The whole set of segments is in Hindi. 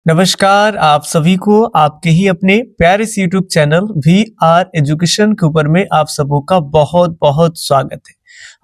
नमस्कार आप सभी को आपके ही अपने प्यारे से यूट्यूब चैनल VR एजुकेशन के ऊपर में आप सबों का बहुत बहुत स्वागत है।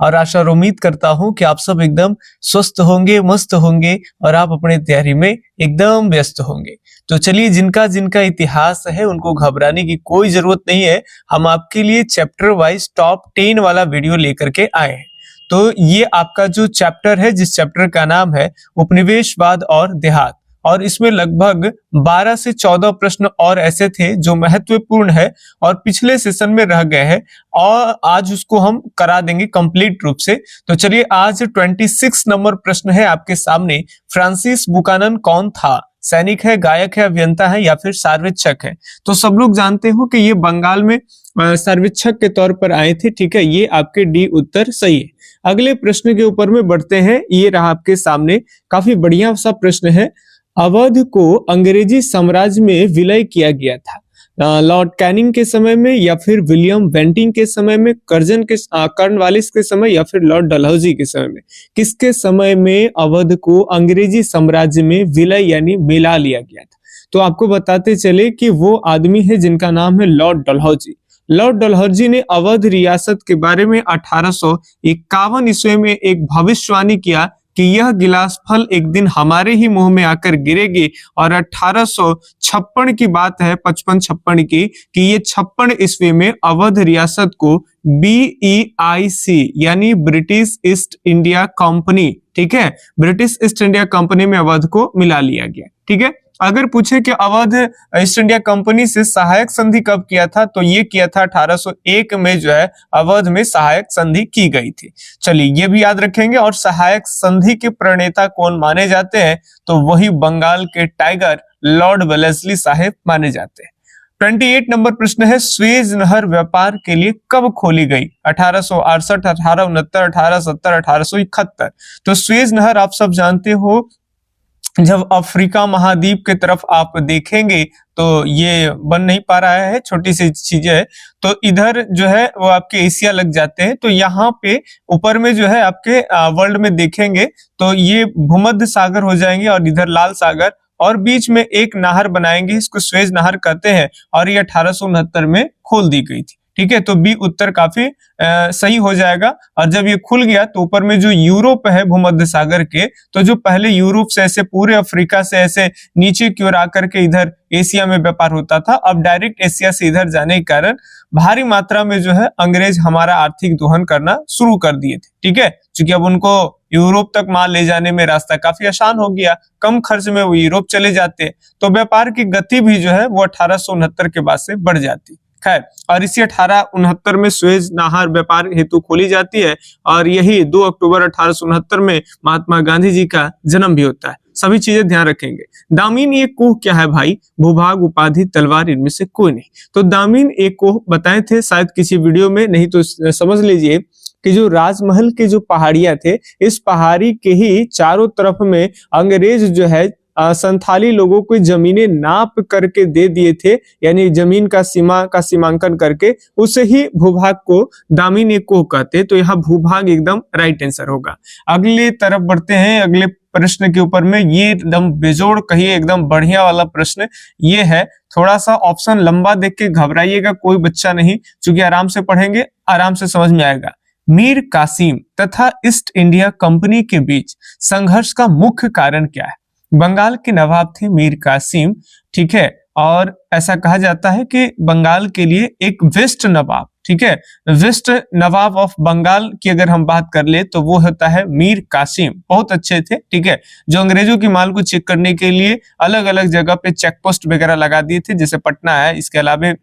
और आशा और उम्मीद करता हूं कि आप सब एकदम स्वस्थ होंगे, मस्त होंगे और आप अपने तैयारी में एकदम व्यस्त होंगे। तो चलिए, जिनका जिनका इतिहास है उनको घबराने की कोई जरूरत नहीं है। हम आपके लिए चैप्टर वाइज टॉप 10 वाला वीडियो लेकर के आए हैं। तो ये आपका जो चैप्टर है, जिस चैप्टर का नाम है उपनिवेशवाद और देहात, और इसमें लगभग 12 से 14 प्रश्न और ऐसे थे जो महत्वपूर्ण है और पिछले सेशन में रह गए हैं, और आज उसको हम करा देंगे कंप्लीट रूप से। तो चलिए, आज 26 नंबर प्रश्न है आपके सामने। फ्रांसिस बुकानन कौन था? सैनिक है, गायक है, अभियंता है या फिर सर्वेक्षक है? तो सब लोग जानते हो कि ये बंगाल में सर्वेक्षक के तौर पर आए थे। ठीक है, ये आपके डी उत्तर सही है। अगले प्रश्न के ऊपर में बढ़ते हैं। ये रहा आपके सामने, काफी बढ़िया सा प्रश्न है। अवध को अंग्रेजी साम्राज्य में विलय किया गया था लॉर्ड कैनिंग के समय में, या फिर विलियम बेंटिंग के समय में, कर्नवालिस के समय, या फिर लॉर्ड डलहौजी के समय में? किसके समय में अवध को अंग्रेजी साम्राज्य में विलय यानी मिला लिया गया था? तो आपको बताते चले कि वो आदमी है जिनका नाम है लॉर्ड डलहौजी। लॉर्ड डलहौजी ने अवध रियासत के बारे में 1851 ईस्वी में एक भविष्यवाणी किया कि यह गिलास फल एक दिन हमारे ही मुंह में आकर गिरेगी। और 1856 की बात है, 55-56 की, कि ये 56 ईस्वी में अवध रियासत को BEIC यानी ब्रिटिश ईस्ट इंडिया कंपनी, ठीक है, ब्रिटिश ईस्ट इंडिया कंपनी में अवध को मिला लिया गया। ठीक है, अगर पूछे कि अवध ईस्ट इंडिया कंपनी से सहायक संधि कब किया था, तो ये किया था 1801 में जो है अवध में सहायक संधि की गई थी। चलिए, ये भी याद रखेंगे। और सहायक संधि के प्रणेता कौन माने जाते हैं? तो वही बंगाल के टाइगर लॉर्ड वेलेस्ली साहेब माने जाते हैं। 28 नंबर प्रश्न है, स्वेज नहर व्यापार के लिए कब खोली गई? 1868, 1869, 1870, 1871? तो स्वेज नहर आप सब जानते हो, जब अफ्रीका महाद्वीप के तरफ आप देखेंगे तो ये बन नहीं पा रहा है, छोटी सी चीजें है, तो इधर जो है वो आपके एशिया लग जाते हैं। तो यहाँ पे ऊपर में जो है आपके वर्ल्ड में देखेंगे तो ये भूमध्य सागर हो जाएंगे और इधर लाल सागर, और बीच में एक नहर बनाएंगे, इसको स्वेज नहर कहते हैं। और ये 1869 में खोल दी गई थी। ठीक है, तो बी उत्तर काफी सही हो जाएगा। और जब ये खुल गया तो ऊपर में जो यूरोप है भूमध्य सागर के, तो जो पहले यूरोप से ऐसे पूरे अफ्रीका से ऐसे नीचे की ओर आकर के इधर एशिया में व्यापार होता था, अब डायरेक्ट एशिया से इधर जाने के कारण भारी मात्रा में जो है अंग्रेज हमारा आर्थिक दोहन करना शुरू कर दिए थे। ठीक है, क्योंकि अब उनको यूरोप तक माल ले जाने में रास्ता काफी आसान हो गया, कम खर्च में वो यूरोप चले जाते, तो व्यापार की गति भी जो है वो 1869 के बाद से बढ़ जाती। खैर, और इसी 1869 में स्वेज नहर व्यापार हेतु खोली जाती है, और यही 2 अक्टूबर 1869 में महात्मा गांधी जी का जन्म भी होता है। सभी चीजें ध्यान रखेंगे। दामीन एक कोह क्या है भाई? भूभाग, उपाधि, तलवार, इनमें से कोई नहीं। तो दामीन एक कोह बताए थे शायद किसी वीडियो में, नहीं तो समझ लीजिए कि जो राजमहल के जो पहाड़ियां थे, इस पहाड़ी के ही चारों तरफ में अंग्रेज जो है संथाली लोगों को जमीनें नाप करके दे दिए थे, यानी जमीन का सीमांकन करके, उसे ही भूभाग को दामीन एक कोह कहते। तो यहाँ भूभाग एकदम राइट आंसर होगा। अगले तरफ बढ़ते हैं, अगले प्रश्न के ऊपर में। ये एकदम बेजोड़ कहिए, एकदम बढ़िया वाला प्रश्न ये है। थोड़ा सा ऑप्शन लंबा देख के घबराइएगा कोई बच्चा नहीं, क्योंकि आराम से पढ़ेंगे, आराम से समझ में आएगा। मीर कासिम तथा ईस्ट इंडिया कंपनी के बीच संघर्ष का मुख्य कारण क्या है? बंगाल के नवाब थे मीर कासिम, ठीक है, और ऐसा कहा जाता है कि बंगाल के लिए एक वेस्ट नवाब, ठीक है, वेस्ट नवाब ऑफ बंगाल की अगर हम बात कर ले तो वो होता है मीर कासिम। बहुत अच्छे थे, ठीक है, जो अंग्रेजों की माल को चेक करने के लिए अलग अलग जगह पे चेक पोस्ट वगैरह लगा दिए थे, जैसे पटना है। इसके अलावा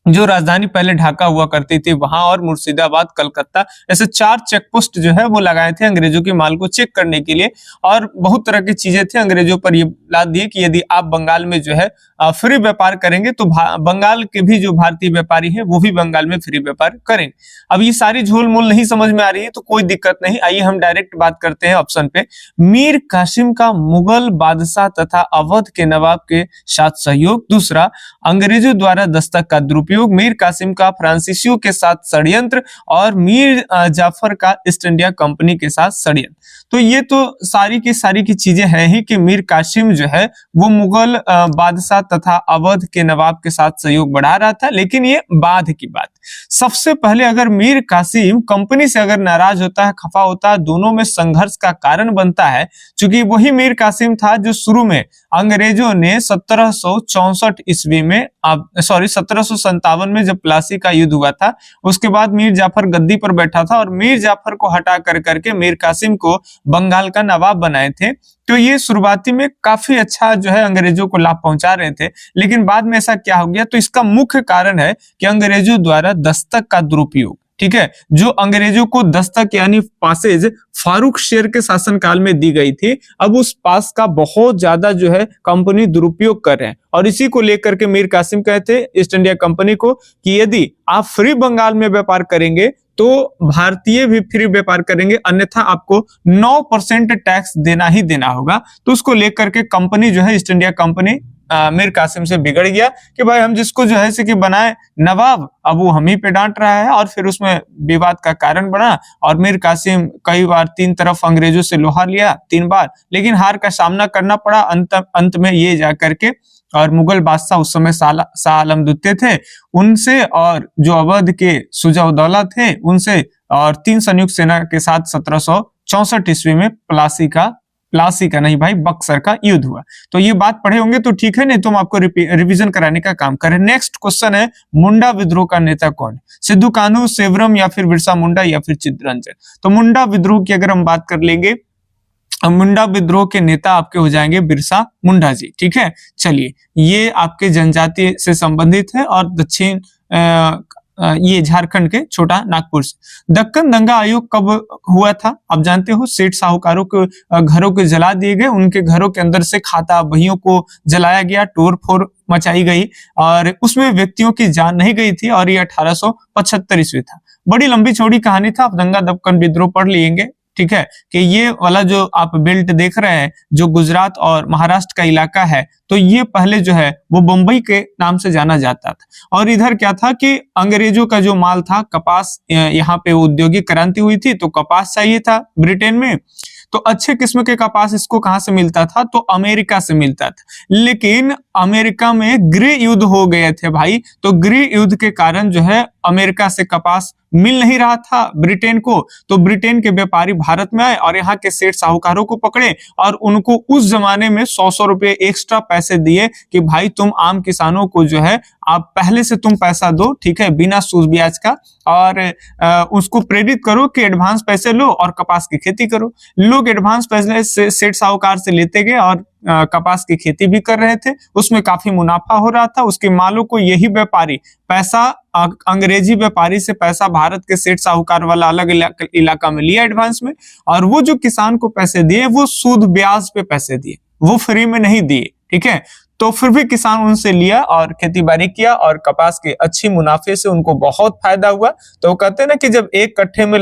जो राजधानी पहले ढाका हुआ करती थी वहां, और मुर्शिदाबाद, कलकत्ता, ऐसे 4 चेक पोस्ट जो है वो लगाए थे अंग्रेजों की माल को चेक करने के लिए। और बहुत तरह की चीजें थी, अंग्रेजों पर ये लाद दिए कि यदि आप बंगाल में जो है फ्री व्यापार करेंगे तो बंगाल के भी जो भारतीय व्यापारी है वो भी बंगाल में फ्री व्यापार करेंगे। अब ये सारी झोल मोल नहीं समझ में आ रही है तो कोई दिक्कत नहीं, आइए हम डायरेक्ट बात करते हैं ऑप्शन पे। मीर कासिम का मुगल बादशाह तथा अवध के नवाब के साथ सहयोग। दूसरा, अंग्रेजों द्वारा दस्तक का दुरुपयोग दुरुपयोग, मीर कासिम का फ्रांसीसियों के साथ षड्यंत्र और मीर जाफर का ईस्ट इंडिया कंपनी के साथ षड्यंत्र। तो ये तो सारी की चीजें हैं ही कि मीर कासिम जो है वो मुगल बादशाह तथा अवध के नवाब के साथ सहयोग बढ़ा रहा था, लेकिन ये बाद की बात। सबसे पहले अगर मीर कासिम कंपनी से अगर नाराज होता है, खफा होता है, दोनों में संघर्ष का कारण बनता है, क्योंकि वही मीर कासिम था जो शुरू में अंग्रेजों ने 1764 ईस्वी में 1757 में जब प्लासी का युद्ध हुआ था, उसके बाद मीर जाफर गद्दी पर बैठा था और मीर जाफर को हटा कर करके मीर कासिम को बंगाल का नवाब बनाए थे। तो ये शुरुआती में काफी अच्छा जो है अंग्रेजों को लाभ पहुंचा रहे थे, लेकिन बाद में ऐसा क्या हो गया, तो इसका मुख्य कारण है कि अंग्रेजों द्वारा दस्तक का दुरुपयोग। ठीक है, जो अंग्रेजों को दस्तक यानी पासेज फारूक शेर के शासनकाल में दी गई थी, अब उस पास का बहुत ज्यादा जो है कंपनी दुरुपयोग कर रहे हैं, और इसी को लेकर के मीर कासिम कहते ईस्ट इंडिया कंपनी को कि यदि आप फ्री बंगाल में व्यापार करेंगे तो भारतीय भी फ्री व्यापार करेंगे, अन्यथा आपको 9% टैक्स देना ही देना होगा। तो उसको लेकर के कंपनी जो है East India Company Mir Qasim से बिगड़ गया कि भाई हम जिसको जो है कि बनाए नवाब, अब वो हम ही पे डांट रहा है, और फिर उसमें विवाद का कारण बना। और मीर कासिम कई बार 3 तरफ अंग्रेजों से लोहा लिया 3 बार, लेकिन हार का सामना करना पड़ा। अंत में ये जा करके और मुगल बादशाह उस समय शाह आलम द्वितीय थे, उनसे और जो अवध के शुजा-उद-दौला थे उनसे और 3 संयुक्त सेना के साथ 1764 ईस्वी में प्लासी का नहीं भाई बक्सर का युद्ध हुआ। तो ये बात पढ़े होंगे तो ठीक है, नहीं तो हम आपको रिवीजन कराने का काम करें। नेक्स्ट क्वेश्चन है, मुंडा विद्रोह का नेता कौन है? सिद्धू कान्हू, सेवरम या फिर बिरसा मुंडा या फिर चित्तरंजन? तो मुंडा विद्रोह की अगर हम बात कर लेंगे, मुंडा विद्रोह के नेता आपके हो जाएंगे बिरसा मुंडा जी। ठीक है, चलिए ये आपके जनजाति से संबंधित है और दक्षिण ये झारखंड के छोटा नागपुर से। दक्कन दंगा आयोग कब हुआ था? आप जानते हो, सेठ साहूकारों के घरों को जला दिए गए, उनके घरों के अंदर से खाता बहियों को जलाया गया, तोड़ फोड़ मचाई गई और उसमें व्यक्तियों की जान नहीं गई थी, और ये 1875 ईस्वी था। बड़ी लंबी चौड़ी कहानी था, आप दंगा दक्कन विद्रोह पढ़ लेंगे। ठीक है, कि ये वाला जो आप बेल्ट देख रहे हैं जो गुजरात और महाराष्ट्र का इलाका है, तो ये पहले जो है वो बंबई के नाम से जाना जाता था। और इधर क्या था कि अंग्रेजों का जो माल था कपास, यहाँ पे औद्योगिक क्रांति हुई थी तो कपास चाहिए था ब्रिटेन में, तो अच्छे किस्म के कपास इसको कहां से मिलता था? तो अमेरिका से मिलता था। लेकिन अमेरिका में गृह युद्ध हो गए थे भाई, तो गृह युद्ध के कारण जो है अमेरिका से कपास मिल नहीं रहा था ब्रिटेन को, तो ब्रिटेन के व्यापारी भारत में आए और यहाँ के सेठ साहूकारों को पकड़े और उनको उस जमाने में 100 रुपए एक्स्ट्रा पैसे दिए कि भाई तुम आम किसानों को जो है आप पहले से तुम पैसा दो, ठीक है, बिना सूद ब्याज का, और उसको प्रेरित करो कि एडवांस पैसे लो और कपास की खेती करो। लोग एडवांस पैसे सेठ साहूकार से लेते गए और कपास की खेती भी कर रहे थे, उसमें काफी मुनाफा हो रहा था। उसके मालों को यही व्यापारी पैसा अंग्रेजी व्यापारी से पैसा भारत के सेठ साहूकार वाला अलग इलाका में लिया एडवांस में, और वो जो किसान को पैसे दिए वो सूद ब्याज पे पैसे दिए, वो फ्री में नहीं दिए। ठीक है, तो फिर भी किसान उनसे लिया और खेती बाड़ी किया और कपास के अच्छी मुनाफे से उनको बहुत फायदा हुआ। तो वो कहते हैं ना कि जब एक कट्ठे में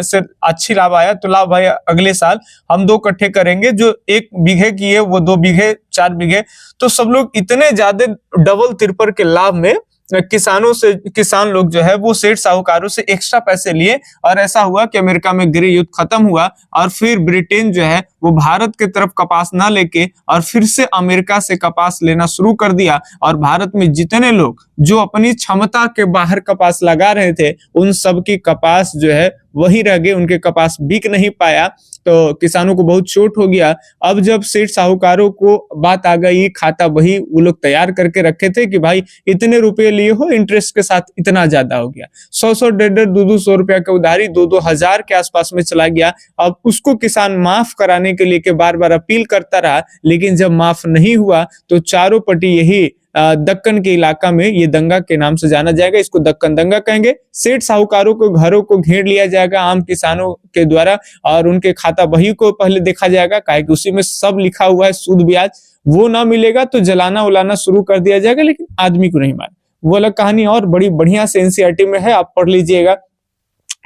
से अच्छी लाभ आया तो लाभ भाई अगले साल हम 2 कट्ठे करेंगे, जो 1 बीघे किए वो 2 बीघे 4 बीघे, तो सब लोग इतने ज्यादा डबल तिरपर के लाभ में किसान लोग जो है वो सेठ साहूकारों से एक्स्ट्रा पैसे लिए, और ऐसा हुआ कि अमेरिका में गृह युद्ध खत्म हुआ और फिर ब्रिटेन जो है वो भारत के तरफ कपास ना लेके और फिर से अमेरिका से कपास लेना शुरू कर दिया, और भारत में जितने लोग जो अपनी क्षमता के बाहर कपास लगा रहे थे उन सब की कपास जो है वही रह गए, उनके कपास बिक नहीं पाया, तो किसानों को बहुत चोट हो गया। अब जब सेठ साहूकारों को बात आ गई, खाता वही वो लोग तैयार करके रखे थे कि भाई इतने रुपए लिए हो, इंटरेस्ट के साथ इतना ज्यादा हो गया, 100 150 200 रुपया का उधारी 2 हजार के आसपास में चला गया। अब उसको किसान माफ कराने के लिए बार बार अपील करता रहा, लेकिन जब माफ नहीं हुआ तो चारों पट्टी यही दक्कन के इलाका में ये दंगा के नाम से जाना जाएगा, इसको दक्कन दंगा कहेंगे। सेठ साहूकारों को घरों को घेर लिया जाएगा आम किसानों के द्वारा, और उनके खाता बही को पहले देखा जाएगा, काहे कि उसी में सब लिखा हुआ है, सूद ब्याज वो ना मिलेगा तो जलाना उलाना शुरू कर दिया जाएगा, लेकिन आदमी को नहीं मार। वो अलग कहानी और बड़ी बढ़िया से एनसीईआरटी में है, आप पढ़ लीजिएगा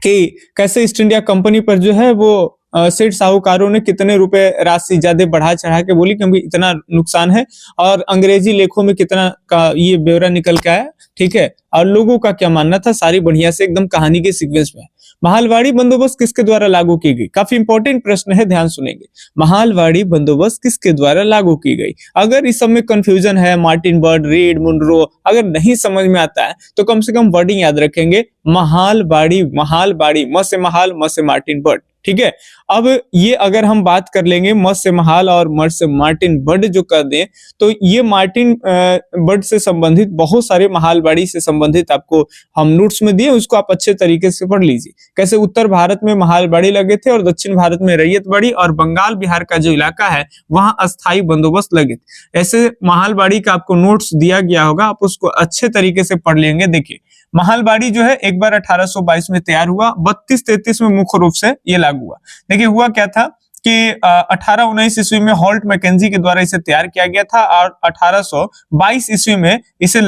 कि कैसे ईस्ट इंडिया कंपनी पर जो है वो सेठ साहूकारों ने कितने रुपए राशि ज्यादा बढ़ा चढ़ा के बोली कि इतना नुकसान है, और अंग्रेजी लेखों में कितना का ये ब्यौरा निकल के आया। ठीक है, और लोगों का क्या मानना था, सारी बढ़िया से एकदम कहानी के सीक्वेंस में। महालवाड़ी बंदोबस्त किसके द्वारा लागू की गई? काफी इंपॉर्टेंट प्रश्न है, ध्यान सुनेंगे। महालवाड़ी बंदोबस्त किसके द्वारा लागू की गई? अगर इस सब में कंफ्यूजन है, मार्टिन बर्ड, रीड, मुनरो, अगर नहीं समझ में आता है तो कम से कम वर्डिंग याद रखेंगे, महालवाड़ी, महालवाड़ी, म से महाल, म से मार्टिन बर्ड, ठीक है। अब ये अगर हम बात कर लेंगे म से महाल और म से मार्टिन बर्ड जो कर दें, तो ये मार्टिन बर्ड से संबंधित बहुत सारे महालवाड़ी से संबंधित आपको हम नोट्स में दिए, उसको आप अच्छे तरीके से पढ़ लीजिए। कैसे उत्तर भारत में महालवाड़ी लगे थे और दक्षिण भारत में रैयतवाड़ी, और बंगाल बिहार का जो इलाका है वहां अस्थायी बंदोबस्त लगे थे। ऐसे महालवाड़ी का आपको नोट्स दिया गया होगा, आप उसको अच्छे तरीके से पढ़ लेंगे। देखिए महालवाड़ी जो है एक बार 1822 में तैयार हुआ, 32-33 में मुख्य रूप से ये लागू हुआ। देखिए हुआ क्या था कि 1819 ईस्वी में हॉल्ट मैकेंजी के द्वारा इसे तैयार किया गया था और 1822 ईस्वी में इसे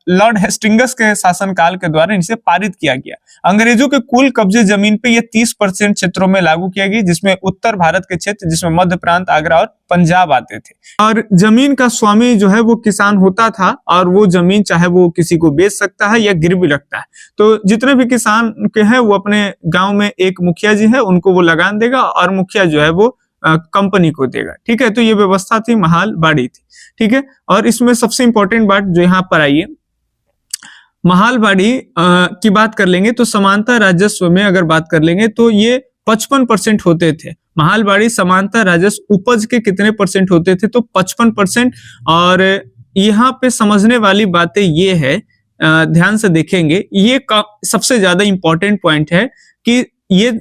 लॉर्ड हेस्टिंग्स के शासनकाल के द्वारा इसे पारित किया गया। अंग्रेजों के कुल कब्जे जमीन पे ये 30% क्षेत्रों में लागू किया गया, जिसमें उत्तर भारत के क्षेत्र, जिसमें मध्य प्रांत, आगरा और पंजाब आते थे। और जमीन का स्वामी जो है वो किसान होता था, और वो जमीन चाहे वो किसी को बेच सकता है या गिरवी रखता है। तो जितने भी किसान के हैं वो अपने गांव में एक मुखिया जी है, उनको वो लगान देगा और मुखिया जो है वो कंपनी को देगा, ठीक है। तो ये व्यवस्था थी, महालवाड़ी थी, ठीक है। और इसमें सबसे इंपॉर्टेंट बात जो यहाँ पर आई है, महालवाड़ी की बात कर लेंगे तो समानता राजस्व में अगर बात कर लेंगे तो ये 55% होते थे। महालवाड़ी समानता राजस्व उपज के कितने परसेंट होते थे? तो 55%। और यहाँ पे समझने वाली बातें ये है, ध्यान से देखेंगे, ये सबसे ज्यादा इंपॉर्टेंट पॉइंट है कि ये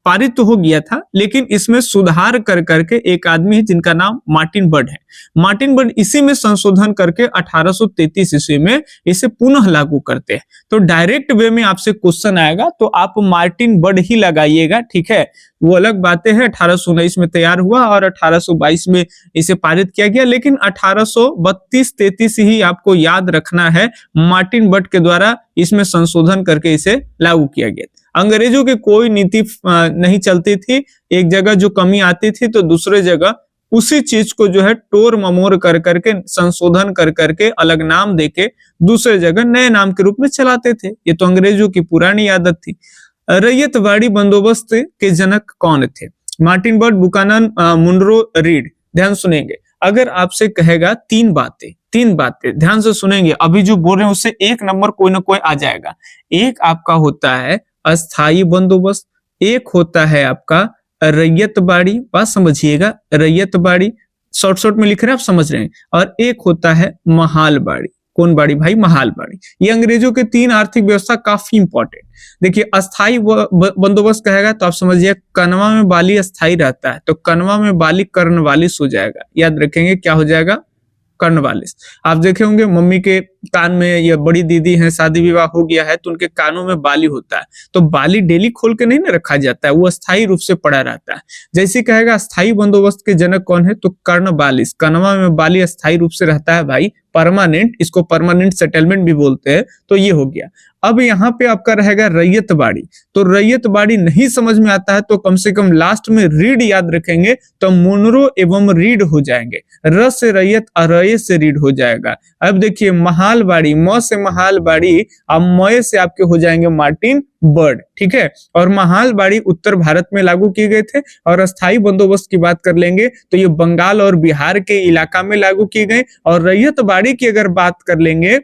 पारित तो हो गया था, लेकिन इसमें सुधार कर करके एक आदमी है जिनका नाम मार्टिन बर्ड है। मार्टिन बर्ड इसी में संशोधन करके 1833 ईस्वी में इसे पुनः लागू करते हैं। तो डायरेक्ट वे में आपसे क्वेश्चन आएगा तो आप मार्टिन बर्ड ही लगाइएगा, ठीक है। वो अलग बातें हैं, 1819 में तैयार हुआ और 1822 में इसे पारित किया गया, लेकिन 1832-33 ही आपको याद रखना है, मार्टिन बर्ड के द्वारा इसमें संशोधन करके इसे लागू किया गया। अंग्रेजों की कोई नीति नहीं चलती थी, एक जगह जो कमी आती थी तो दूसरे जगह उसी चीज को जो है टोर ममोर कर करके, संशोधन कर करके, अलग नाम देके दूसरे जगह नए नाम के रूप में चलाते थे। ये तो अंग्रेजों की पुरानी आदत थी। रैयतवाड़ी बंदोबस्त के जनक कौन थे? Martin Bird, Buchanan, Munro, Reid. ध्यान सुनेंगे, अगर आपसे कहेगा तीन बातें ध्यान से सुनेंगे, अभी जो बोल रहे हैं उससे एक नंबर कोई ना कोई आ जाएगा। एक आपका होता है अस्थाई बंदोबस्त, एक होता है आपका रैयतवाड़ी, बात समझिएगा, रैयतवाड़ी शॉर्ट में लिख रहे हैं, आप समझ रहे हैं, और एक होता है महालवाड़ी। कौन बाड़ी भाई? महालवाड़ी। ये अंग्रेजों के तीन आर्थिक व्यवस्था काफी इंपॉर्टेंट। देखिए अस्थाई बंदोबस्त कहेगा तो आप समझिए कनवा में बाली अस्थाई रहता है, तो कनवा में बाली कर्णवालिस हो जाएगा। याद रखेंगे क्या हो जाएगा? कर्णवालिस। आप देखे होंगे मम्मी के कान में, या बड़ी दीदी है, शादी विवाह हो गया है तो उनके कानों में बाली होता है, तो बाली डेली खोल के नहीं ना रखा जाता है, वो अस्थायी रूप से पड़ा रहता है। जैसे कहेगा अस्थायी बंदोबस्त के जनक कौन है? तो कर्णवालिस। कनवा में बाली अस्थायी रूप से रहता है भाई, परमानेंट, इसको परमानेंट सेटलमेंट भी बोलते हैं। तो ये हो गया। अब यहाँ पे आपका रहेगा रैयतवाड़ी। तो रैयतवाड़ी नहीं समझ में आता है तो कम से कम लास्ट में रीड याद रखेंगे, तो मुनरो एवं रीड हो जाएंगे। र से रैयत, अरय से रीड हो जाएगा। अब देखिए महालवाड़ी, म से महालवाड़ी, अब मय से आपके हो जाएंगे मार्टिन बर्ड, ठीक है। और महालवाड़ी उत्तर भारत में लागू किए गए थे। और अस्थायी बंदोबस्त की बात कर लेंगे तो ये बंगाल और बिहार के इलाका में लागू किए गए। और रैयतवाड़ी की अगर बात कर लेंगे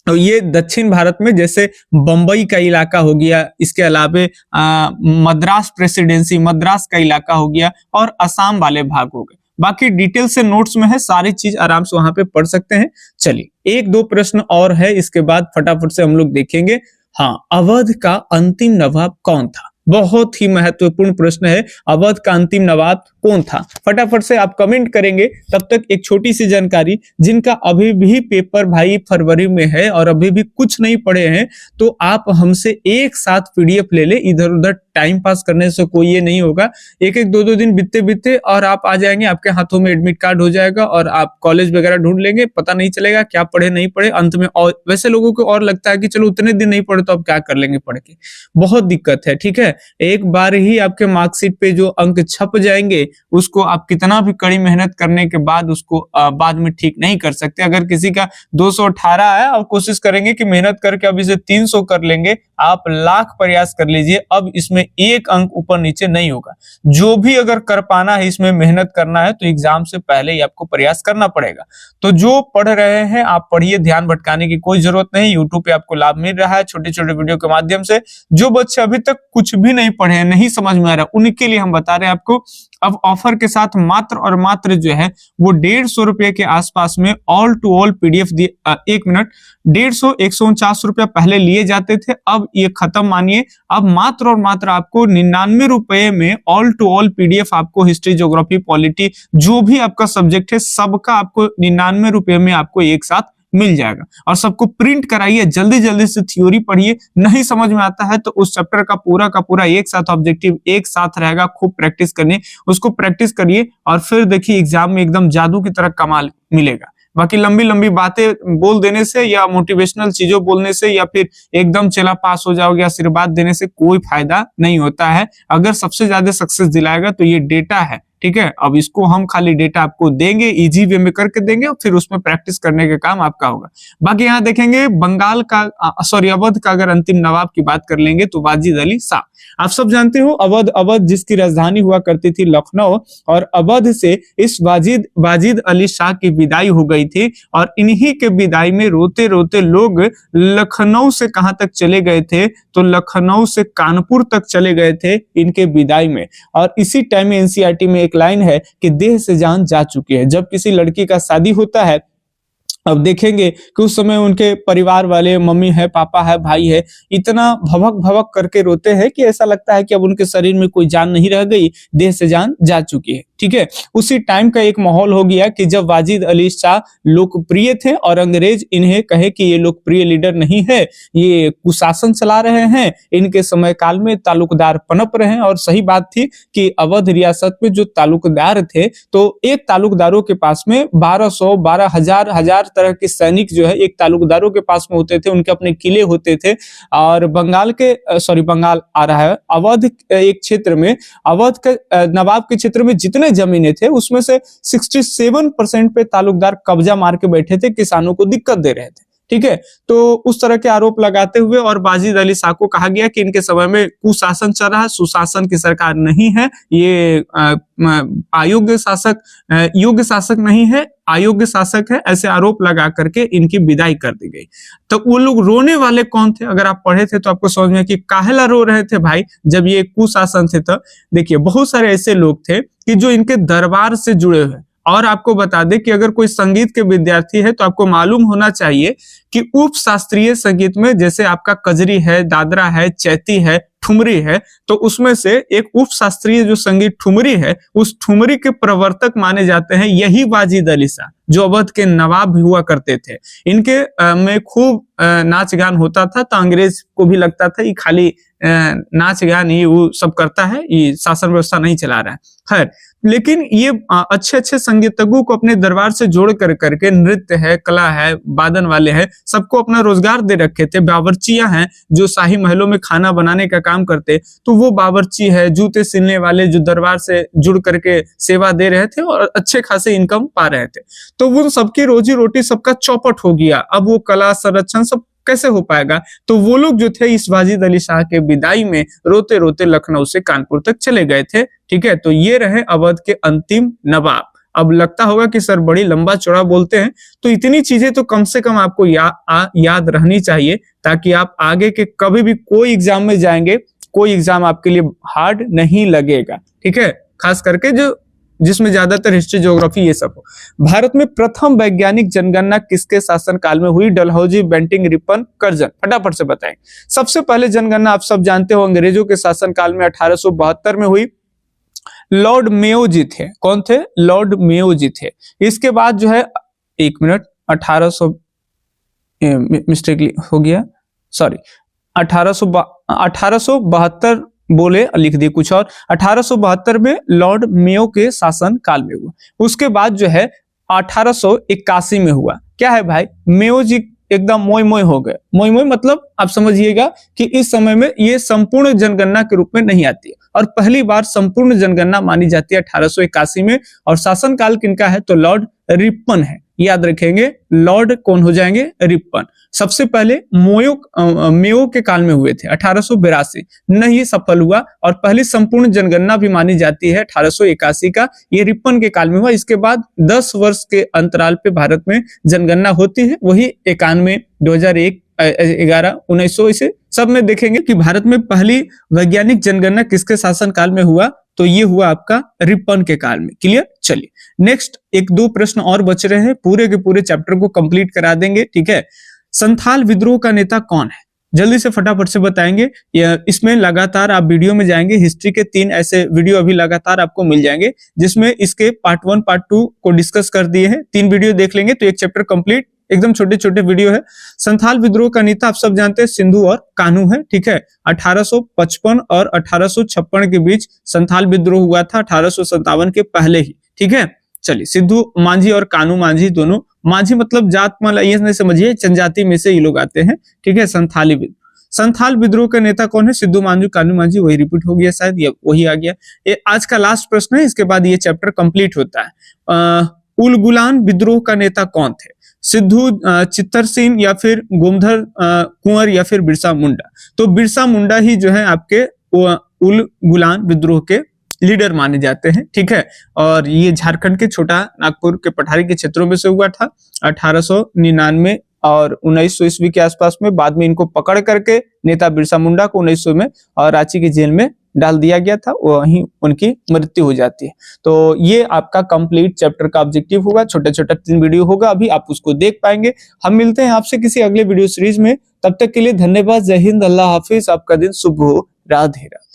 तो ये दक्षिण भारत में, जैसे बंबई का इलाका हो गया, इसके अलावे मद्रास प्रेसिडेंसी, मद्रास का इलाका हो गया, और असम वाले भाग हो गए। बाकी डिटेल से नोट्स में है, सारी चीज आराम से वहां पे पढ़ सकते हैं। चलिए एक दो प्रश्न और है, इसके बाद फटाफट से हम लोग देखेंगे। हाँ, अवध का अंतिम नवाब कौन था? बहुत ही महत्वपूर्ण प्रश्न है, अवध का अंतिम नवाब कौन था? फटाफट से आप कमेंट करेंगे। तब तक एक छोटी सी जानकारी, जिनका अभी भी पेपर भाई फरवरी में है और अभी भी कुछ नहीं पढ़े हैं, तो आप हमसे एक साथ पीडीएफ ले ले, इधर उधर टाइम पास करने से कोई ये नहीं होगा। एक एक दो दो दिन बीतते बीतते और आप आ जाएंगे, आपके हाथों में एडमिट कार्ड हो जाएगा और आप कॉलेज वगैरह ढूंढ लेंगे, पता नहीं चलेगा क्या पढ़े नहीं पढ़े अंत में। और वैसे लोगों को और लगता है कि चलो उतने दिन नहीं पढ़े तो अब क्या कर लेंगे पढ़ के, बहुत दिक्कत है। ठीक है, एक बार ही आपके मार्कशीट पे जो अंक छप जाएंगे उसको आप कितना भी कड़ी मेहनत करने के बाद उसको बाद में ठीक नहीं कर सकते। अगर किसी का 218 है और कोशिश करेंगे कि मेहनत करके अब इसे 300 कर लेंगे, आप लाख प्रयास कर लीजिए, अब इसमें एक अंक ऊपर नीचे नहीं होगा। जो भी अगर कर पाना है, इसमें मेहनत करना है, तो एग्जाम से पहले ही आपको प्रयास करना पड़ेगा। तो जो पढ़ रहे हैं आप पढ़िए, ध्यान भटकाने की कोई जरूरत नहीं। यूट्यूब पे आपको लाभ मिल रहा है छोटे छोटे वीडियो के माध्यम से। जो बच्चे अभी तक कुछ भी नहीं पढ़े हैं, नहीं समझ में आ रहा, उनके लिए हम बता रहे हैं आपको अब ऑफर के साथ मात्र और मात्र जो है वो 150 रुपए के आसपास में ऑल टू ऑल पीडीएफ दिए। 1 मिनट, 150 149 रुपया पहले लिए जाते थे, अब ये खत्म मानिए। अब मात्र और मात्र आपको 99 रुपए में ऑल टू ऑल पीडीएफ आपको हिस्ट्री, ज्योग्राफी, पॉलिटी जो भी आपका सब्जेक्ट है सबका आपको 99 रुपए में आपको एक साथ मिल जाएगा। और सबको प्रिंट कराइए, जल्दी जल्दी से थ्योरी पढ़िए। नहीं समझ में आता है तो उस चैप्टर का पूरा एक साथ ऑब्जेक्टिव एक साथ रहेगा, खूब प्रैक्टिस करनी, उसको प्रैक्टिस करिए और फिर देखिए एग्जाम में एकदम जादू की तरह कमाल मिलेगा। बाकी लंबी लंबी बातें बोल देने से या मोटिवेशनल चीजों बोलने से या फिर एकदम चला पास हो जाओगे आशीर्वाद देने से कोई फायदा नहीं होता है। अगर सबसे ज्यादा सक्सेस दिलाएगा तो ये डेटा है। ठीक है, अब इसको हम खाली डेटा आपको देंगे, इजी वे में करके देंगे और फिर उसमें प्रैक्टिस करने का काम आपका होगा। बाकी यहाँ देखेंगे बंगाल का अवध का अगर अंतिम नवाब की बात कर लेंगे तो वाजिद अली शाह। आप सब जानते हो अवध जिसकी राजधानी हुआ करती थी लखनऊ, और अवध से इस वाजिद अली शाह की विदाई हो गई थी। और इन्हीं के विदाई में रोते रोते लोग लखनऊ से कहां तक चले गए थे, तो लखनऊ से कानपुर तक चले गए थे इनके विदाई में। और इसी टाइम में एनसीईआरटी में एक लाइन है कि देह से जान जा चुकी है। जब किसी लड़की का शादी होता है, अब देखेंगे कि उस समय उनके परिवार वाले, मम्मी है, पापा है, भाई है, इतना भवक भवक करके रोते हैं कि ऐसा लगता है कि अब उनके शरीर में कोई जान नहीं रह गई, देह से जान जा चुकी है। ठीक है, उसी टाइम का एक माहौल हो गया कि जब वाजिद अली शाह लोकप्रिय थे और अंग्रेज इन्हें कहे कि ये लोकप्रिय लीडर नहीं है, ये कुशासन चला रहे हैं, इनके समय काल में तालुकदार पनप रहे हैं। और सही बात थी कि अवध रियासत में जो तालुकदार थे, तो एक तालुकदारों के पास में 1200 हजार तरह के सैनिक जो है एक तालुकदारों के पास में होते थे, उनके अपने किले होते थे। और बंगाल आ रहा है, अवध एक क्षेत्र में, अवध के नवाब के क्षेत्र में जितने जमीनें थे उसमें से 67% पे तालुकदार कब्जा मार के बैठे थे, किसानों को दिक्कत दे रहे थे। ठीक है, तो उस तरह के आरोप लगाते हुए और वाजिद अली शाह को कहा गया कि इनके समय में कुशासन चल रहा है, सुशासन की सरकार नहीं है, ये अयोग्य शासक, योग्य शासक नहीं है, अयोग्य शासक है, ऐसे आरोप लगा करके इनकी विदाई कर दी गई। तो वो लोग रोने वाले कौन थे? अगर आप पढ़े थे तो आपको समझ में कि काहेला रो रहे थे भाई जब ये कुशासन थे। तो देखिए बहुत सारे ऐसे लोग थे कि जो इनके दरबार से जुड़े हुए। और आपको बता दें कि अगर कोई संगीत के विद्यार्थी है तो आपको मालूम होना चाहिए कि उप शास्त्रीय संगीत में जैसे आपका कजरी है, दादरा है, चैती है, ठुमरी है, तो उसमें से एक उप शास्त्रीय जो संगीत ठुमरी है, उस ठुमरी के प्रवर्तक माने जाते हैं यही वाजिद अली शाह, जो अवध के नवाब हुआ करते थे। इनके में खूब नाच गान होता था, तो अंग्रेज को भी लगता था ये खाली नाच गान ही वो सब करता है, ये शासन व्यवस्था नहीं चला रहा है। खैर, लेकिन ये अच्छे अच्छे संगीतज्ञों को अपने दरबार से जोड़ करके नृत्य है, कला है, वादन वाले हैं, सबको अपना रोजगार दे रखे थे। बावर्चियां हैं जो शाही महलों में खाना बनाने का काम करते, तो वो बावर्ची है, जूते सिलने वाले जो दरबार से जुड़ करके सेवा दे रहे थे और अच्छे खासे इनकम पा रहे थे। तो वो सबकी रोजी रोटी सबका चौपट हो गया। अब वो कला संरक्षण सब कैसे हो पाएगा? तो वो लोग जो थे इस वाजिद अली शाह के विदाई में रोते रोते लखनऊ से कानपुर तक चले गए थे। ठीक है, तो ये रहे अवध के अंतिम नवाब। अब लगता होगा कि सर बड़ी लंबा चौड़ा बोलते हैं, तो इतनी चीजें तो कम से कम आपको याद रहनी चाहिए, ताकि आप आगे के कभी भी कोई एग्जाम में जाएंगे, कोई एग्जाम आपके लिए हार्ड नहीं लगेगा। ठीक है, खास करके जिसमें ज्यादातर हिस्ट्री, ज्योग्राफी ये सब हो। भारत में प्रथम वैज्ञानिक जनगणना किसके शासनकाल में हुई? Dalhousie, Bentinck, Ripon, Curzon. फटाफट से बताएं। सबसे पहले जनगणना आप सब जानते हो अंग्रेजों के शासनकाल में 1872 में हुई। लॉर्ड मेयो जी थे। कौन थे? लॉर्ड मेयो जी थे। इसके बाद जो है 1 मिनट 1800 मिस्टेकली हो गया, सॉरी 1872 बोले, लिख दिए कुछ और। 1872 में लॉर्ड मेयो के शासन काल में हुआ। उसके बाद जो है 1881 में हुआ। क्या है भाई, मेयो जी एकदम मोय मोय हो गए। मोय मोय मतलब आप समझिएगा कि इस समय में ये संपूर्ण जनगणना के रूप में नहीं आती है और पहली बार संपूर्ण जनगणना मानी जाती है 1881 में। और शासनकाल किनका है, तो लॉर्ड रिपन है। याद रखेंगे, लॉर्ड कौन हो जाएंगे, रिपन। सबसे पहले मेयो के काल में हुए थे 1882, नहीं सफल हुआ। और पहली संपूर्ण जनगणना भी मानी जाती है 1881 का, ये रिपन के काल में हुआ। इसके बाद 10 वर्ष के अंतराल पे भारत में जनगणना होती है, वही 91, 2001, 11, 1900, इसे सब में देखेंगे कि भारत में पहली वैज्ञानिक जनगणना किसके शासन काल में हुआ, तो ये हुआ आपका रिपन के काल में। क्लियर। चलिए नेक्स्ट 1-2 प्रश्न और बच रहे हैं, पूरे के पूरे चैप्टर को कंप्लीट करा देंगे। ठीक है, संथाल विद्रोह का नेता कौन है, जल्दी से फटाफट से बताएंगे। इसमें लगातार आप वीडियो में जाएंगे, हिस्ट्री के 3 ऐसे वीडियो अभी लगातार आपको मिल जाएंगे जिसमें इसके पार्ट 1 पार्ट 2 को डिस्कस कर दिए हैं। 3 वीडियो देख लेंगे तो एक चैप्टर कंप्लीट, एकदम छोटे छोटे वीडियो है। संथाल विद्रोह का नेता आप सब जानते हैं सिंधु और कान्हू है। ठीक है, 1855 और 1856 के बीच संथाल विद्रोह हुआ था, 1857 के पहले ही। ठीक है, चलिए सिद्धू मांझी और कान्हू मांझी दोनों, मांझी मतलब जात माला, ये नहीं समझिए, जनजाति में से ये लोग आते हैं। ठीक है, संथाल विद्रोह का नेता कौन है, सिद्धू मांझी कान्हू मांझी, वही रिपीट हो गया शायद, ये वही आ गया। ये आज का लास्ट प्रश्न है, इसके बाद ये चैप्टर कंप्लीट होता है। उलगुलान विद्रोह का नेता कौन थे, सिद्धू चित्तर सिंह या फिर गोमधर कुंवर या फिर बिरसा मुंडा। तो बिरसा मुंडा ही जो है आपके उलगुलान विद्रोह के लीडर माने जाते हैं। ठीक है, और ये झारखंड के छोटा नागपुर के पठारी के क्षेत्रों में से हुआ था 1899 और 1900 ईस्वी के आसपास में। बाद में इनको पकड़ करके नेता बिरसा मुंडा को 1900 में और रांची की जेल में डाल दिया गया था, वहीं उनकी मृत्यु हो जाती है। तो ये आपका कंप्लीट चैप्टर का ऑब्जेक्टिव होगा, छोटा छोटा 3 वीडियो होगा, अभी आप उसको देख पाएंगे। हम मिलते हैं आपसे किसी अगले वीडियो सीरीज में, तब तक के लिए धन्यवाद। जय हिंद, अल्लाह हाफिज, आपका दिन शुभ हो, राधे राधे।